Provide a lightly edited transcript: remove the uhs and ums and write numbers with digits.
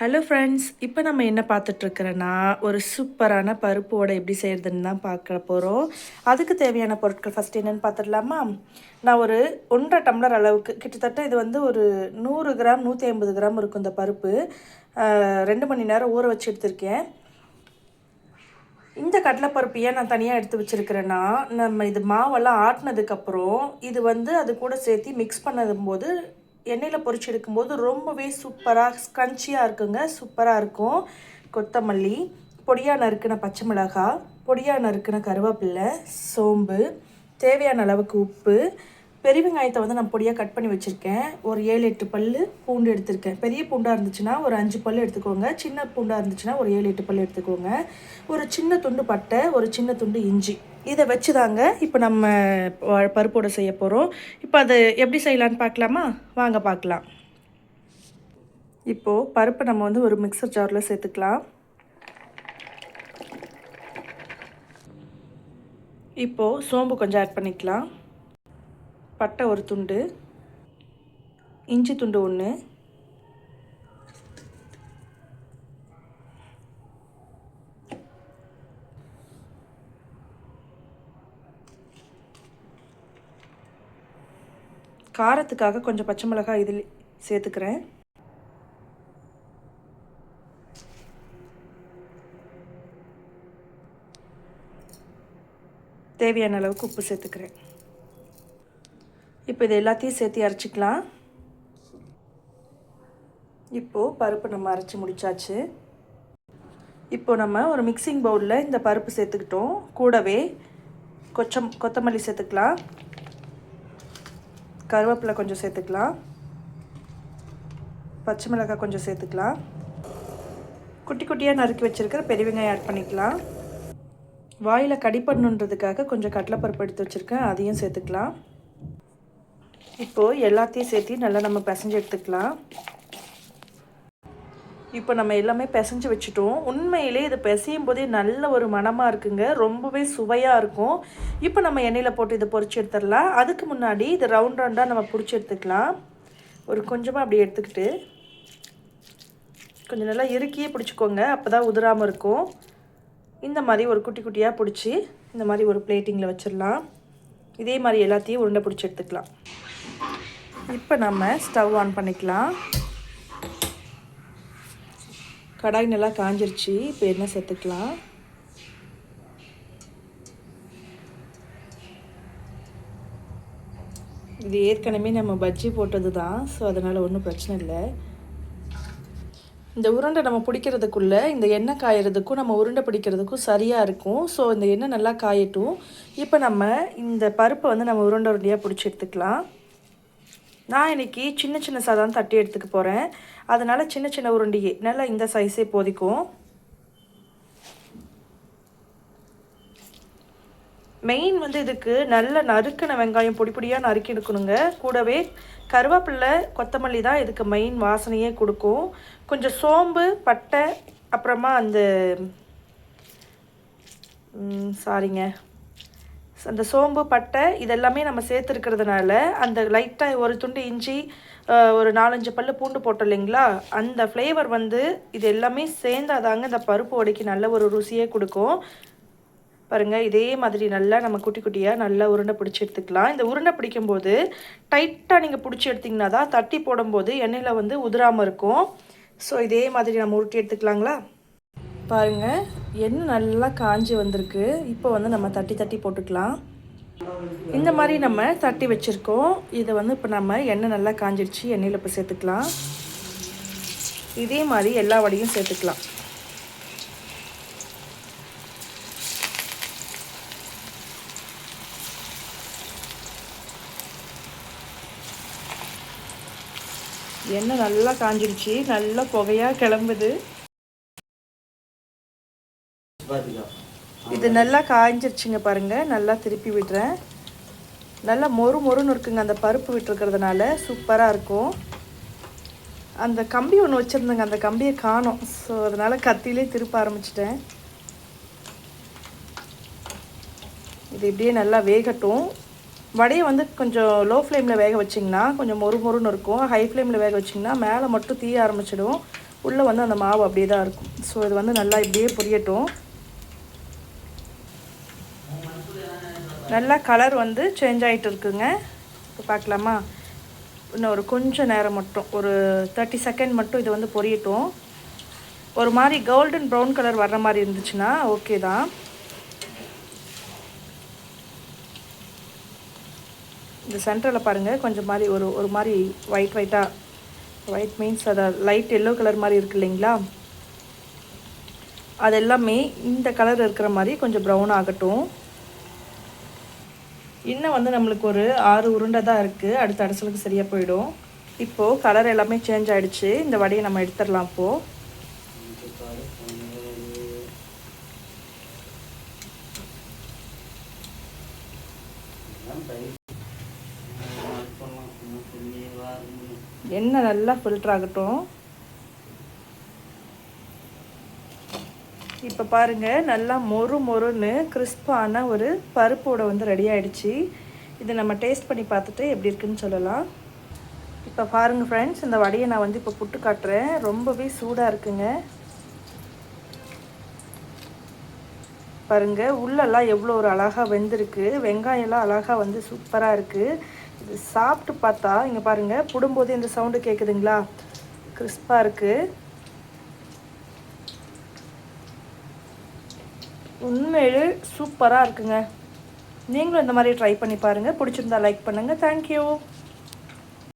Hello friends, இப்போ நம்ம என்ன பார்த்துட்ருக்குறோன்னா ஒரு சூப்பரான பருப்பு வடை எப்படி செய்கிறதுன்னு தான் பார்க்க போகிறோம். அதுக்கு தேவையான பொருட்கள் ஃபஸ்ட் என்னென்னு பார்த்துடலாமா? நான் ஒரு 1.5 டம்ளர் அளவுக்கு கிட்டத்தட்ட இது வந்து ஒரு 100 கிராம் 150 கிராம் இருக்கும் இந்த பருப்பு. 2 மணி நேரம் ஊற வச்சு எடுத்திருக்கேன். இந்த கடலைப்பருப்பு ஏன் நான் தனியாக எடுத்து வச்சுருக்கிறேன்னா, நம்ம இது மாவெல்லாம் ஆட்டினதுக்கப்புறம் இது வந்து அது கூட சேர்த்து மிக்ஸ் பண்ணும்போது எண்ணெயில் பொரிச்சு எடுக்கும்போது ரொம்பவே சூப்பராக ஸ்க்ரன்ச்சியாக இருக்குங்க. சூப்பராக இருக்கும். கொத்தமல்லி, பொடியாக நறுக்கின பச்சை மிளகாய், பொடியாக நறுக்கின கருவேப்பிலை, சோம்பு, தேவையான அளவுக்கு உப்பு, பெரிய வெங்காயத்தை வந்து நான் பொடியாக கட் பண்ணி வச்சுருக்கேன். ஒரு 7-8 பல் பூண்டு எடுத்திருக்கேன். பெரிய பூண்டாக இருந்துச்சுன்னா ஒரு 5 பல் எடுத்துக்கோங்க. சின்ன பூண்டாக இருந்துச்சுன்னா ஒரு 7-8 பல் எடுத்துக்கோங்க. ஒரு சின்ன துண்டு பட்டை, ஒரு சின்ன துண்டு இஞ்சி. இதை வச்சு தாங்க இப்போ நம்ம பருப்போடு செய்ய போகிறோம். இப்போ அது எப்படி செய்யலான்னு பார்க்கலாமா? வாங்க பார்க்கலாம். இப்போது பருப்பை நம்ம வந்து ஒரு மிக்சர் ஜாரில் சேர்த்துக்கலாம். இப்போது சோம்பு கொஞ்சம் ஆட் பண்ணிக்கலாம். பட்டை ஒரு துண்டு, இஞ்சி துண்டு 1, காரத்துக்காக கொஞ்சம் பச்சை மிளகாய் இதில் சேர்த்துக்கிறேன். தேவையான அளவுக்கு உப்பு சேர்த்துக்கிறேன். இப்போ இது எல்லாத்தையும் சேர்த்து அரைச்சிக்கலாம். இப்போது பருப்பு நம்ம அரைச்சி முடித்தாச்சு. இப்போது நம்ம ஒரு மிக்சிங் பவுலில் இந்த பருப்பு சேர்த்துக்கிட்டோம். கூடவே கொத்தமல்லி சேர்த்துக்கலாம், கருவேப்பிலை கொஞ்சம் சேர்த்துக்கலாம், பச்சை மிளகாய் கொஞ்சம் சேர்த்துக்கலாம், குட்டி குட்டியாக நறுக்கி வச்சுருக்கிற பெரிய வெங்காயம் ஆட் பண்ணிக்கலாம். வாயில் கடி பண்ணுன்றதுக்காக கொஞ்சம் கடலைப்பருப்பு எடுத்து வச்சுருக்கேன், அதையும் சேர்த்துக்கலாம். இப்போது எல்லாத்தையும் சேர்த்து நல்லா நம்ம பிசைஞ்சு எடுத்துக்கலாம். இப்போ நம்ம எல்லாமே பிசைஞ்சு வச்சுட்டோம். உண்மையிலே இது பிசையும் போதே நல்ல ஒரு மணமாக இருக்குங்க. ரொம்பவே சுவையாக இருக்கும். இப்போ நம்ம எண்ணெயில் போட்டு இதை பொரிச்சு எடுத்துடலாம். அதுக்கு முன்னாடி இது ரவுண்டாக நம்ம பிடிச்சி எடுத்துக்கலாம். ஒரு கொஞ்சமாக அப்படி எடுத்துக்கிட்டு கொஞ்சம் நல்லா இறுக்கியே பிடிச்சிக்கோங்க, அப்போ தான் உதிராமல் இருக்கும். இந்த மாதிரி ஒரு குட்டி குட்டியாக பிடிச்சி இந்த மாதிரி ஒரு பிளேட்டிங்கில் வச்சிடலாம். இதே மாதிரி எல்லாத்தையும் உருண்டை பிடிச்சி எடுத்துக்கலாம். இப்போ நம்ம ஸ்டவ் ஆன் பண்ணிக்கலாம். கடாய் நல்லா காஞ்சிருச்சு. இப்போ எண்ணெய் சேர்த்துக்கலாம். இது ஏற்கனவே நம்ம பஜ்ஜி போட்டது தான், ஸோ அதனால் ஒன்றும் பிரச்சனை இல்லை. இந்த உருண்டை நம்ம பிடிக்கிறதுக்குள்ளே இந்த எண்ணெய் காயறதுக்கும் நம்ம உருண்டை பிடிக்கிறதுக்கும் சரியாக இருக்கும். ஸோ இந்த எண்ணெய் நல்லா காயட்டும். இப்போ நம்ம இந்த பருப்பை வந்து நம்ம உருண்டை உருண்டையாக பிடிச்சி எடுத்துக்கலாம். நான் இன்றைக்கி சின்ன சின்ன சாதம் தட்டி எடுத்துக்க போகிறேன். அதனால் சின்ன சின்ன உருண்டையே நல்லா இந்த சைஸே போதிக்கும். மெயின் வந்து இதுக்கு நல்ல நறுக்கின வெங்காயம் பொடி பொடியாக நறுக்கி எடுக்கணுங்க. கூடவே கருவேப்பிலை, கொத்தமல்லி தான் இதுக்கு மெயின் வாசனையே கொடுக்கும். கொஞ்சம் சோம்பு, பட்டை, அப்புறமா அந்த அந்த சோம்பு, பட்டை இதெல்லாமே நம்ம சேர்த்துருக்கிறதுனால அந்த லைட்டாக ஒரு துண்டு இஞ்சி, ஒரு 4-5 பல்லு பூண்டு போட்டோம் இல்லைங்களா, அந்த ஃப்ளேவர் வந்து இது எல்லாமே சேர்ந்தாதாங்க இந்த பருப்பு வடைக்கு நல்ல ஒரு ருசியே கொடுக்கும். பாருங்கள், இதே மாதிரி நல்லா நம்ம குட்டி குட்டியாக நல்லா உருண்டை பிடிச்சி எடுத்துக்கலாம். இந்த உருண்டை பிடிக்கும்போது டைட்டாக நீங்கள் பிடிச்சி எடுத்திங்கன்னா தான் தட்டி போடும்போது எண்ணெயில் வந்து உதிராமல் இருக்கும். ஸோ இதே மாதிரி நம்ம உருட்டி எடுத்துக்கலாங்களா? பாருங்கள், எண்ணெய் நல்லா காஞ்சி வந்திருக்கு. இப்போ வந்து நம்ம தட்டி தட்டி போட்டுக்கலாம். இந்த மாதிரி நம்ம தட்டி வச்சுருக்கோம். இதை வந்து இப்போ நம்ம எண்ணெய் நல்லா காஞ்சிடுச்சு, எண்ணெயில் இப்போ சேர்த்துக்கலாம். இதே மாதிரி எல்லா வடையும் சேர்த்துக்கலாம். எண்ணெய் நல்லா காஞ்சிடுச்சு, நல்லா புகையாக கிளம்புது. இது நல்லா காய்ஞ்சிருச்சுங்க. பாருங்கள், நல்லா திருப்பி விடுறேன். நல்லா மொறுன்னு இருக்குங்க. அந்த பருப்பு விட்டுருக்கிறதுனால சூப்பராக இருக்கும். அந்த கம்பி ஒன்று வச்சுருந்தேங்க, அந்த கம்பியை காணோம். ஸோ அதனால் கத்திலே திருப்ப ஆரம்பிச்சிட்டேன். இது இப்படியே நல்லா வேகட்டும். வடையை வந்து கொஞ்சம் லோ ஃப்ளேமில் வேக வச்சிங்கன்னா கொஞ்சம் மொறுன்னு இருக்கும். ஹை ஃப்ளேமில் வேக வச்சிங்கன்னா மேலே மட்டும் தீய ஆரம்பிச்சிடும். உள்ளே வந்து அந்த மாவு அப்படியே தான் இருக்கும். ஸோ இது வந்து நல்லா இப்படியே பொரியட்டும். நல்லா கலர் வந்து சேஞ்ச் ஆகிட்டு இருக்குங்க. இப்போ பார்க்கலாமா? இன்னும் ஒரு கொஞ்சம் நேரம் மட்டும், ஒரு 30 செகண்ட் மட்டும் இது வந்து பொரியட்டும். ஒரு மாதிரி கோல்டன் ப்ரௌன் கலர் வர்ற மாதிரி இருந்துச்சுன்னா ஓகே தான். இந்த சென்டரில் பாருங்கள் கொஞ்சம் மாதிரி ஒரு மாதிரி ஒயிட்டாக, ஒயிட் மீன்ஸ் அதை லைட் எல்லோ கலர் மாதிரி இருக்குது இல்லைங்களா, அது எல்லாமே இந்த கலர் இருக்கிற மாதிரி கொஞ்சம் ப்ரௌன் ஆகட்டும். இன்னும் வந்து நம்மளுக்கு ஒரு 6 உருண்டை தான் இருக்குது. அடுத்த அடசலுக்கு சரியாக போயிடும். இப்போது கலர் எல்லாமே சேஞ்ச் ஆகிடுச்சு. இந்த வடையை நம்ம எடுத்துடலாம். இப்போது எண்ணெய் நல்லா ஃபில்டர் ஆகட்டும். இப்போ பாருங்கள் நல்லா மொறுன்னு கிறிஸ்பான ஒரு பருப்போட வந்து ரெடி ஆகிடுச்சு. இதை நம்ம டேஸ்ட் பண்ணி பார்த்துட்டு எப்படி இருக்குன்னு சொல்லலாம். இப்போ பாருங்கள் ஃப்ரெண்ட்ஸ், இந்த வடையை நான் வந்து இப்போ புட்டு காட்டுறேன். ரொம்பவே சூடாக இருக்குங்க. பாருங்கள் உள்ளெல்லாம் எவ்வளோ ஒரு அழகாக வெந்திருக்கு. வெங்காயம்லாம் அழகாக வந்து சூப்பராக இருக்குது. இது சாப்பிட்டு பார்த்தா இங்கே பாருங்கள், புடும்போது இந்த சவுண்டு கேட்குதுங்களா, கிறிஸ்பாக இருக்குது. உண்மையிலே சூப்பராக இருக்குங்க. நீங்களும் இந்த மாதிரி ட்ரை பண்ணி பாருங்கள். பிடிச்சிருந்தா லைக் பண்ணுங்கள். தேங்க்யூ.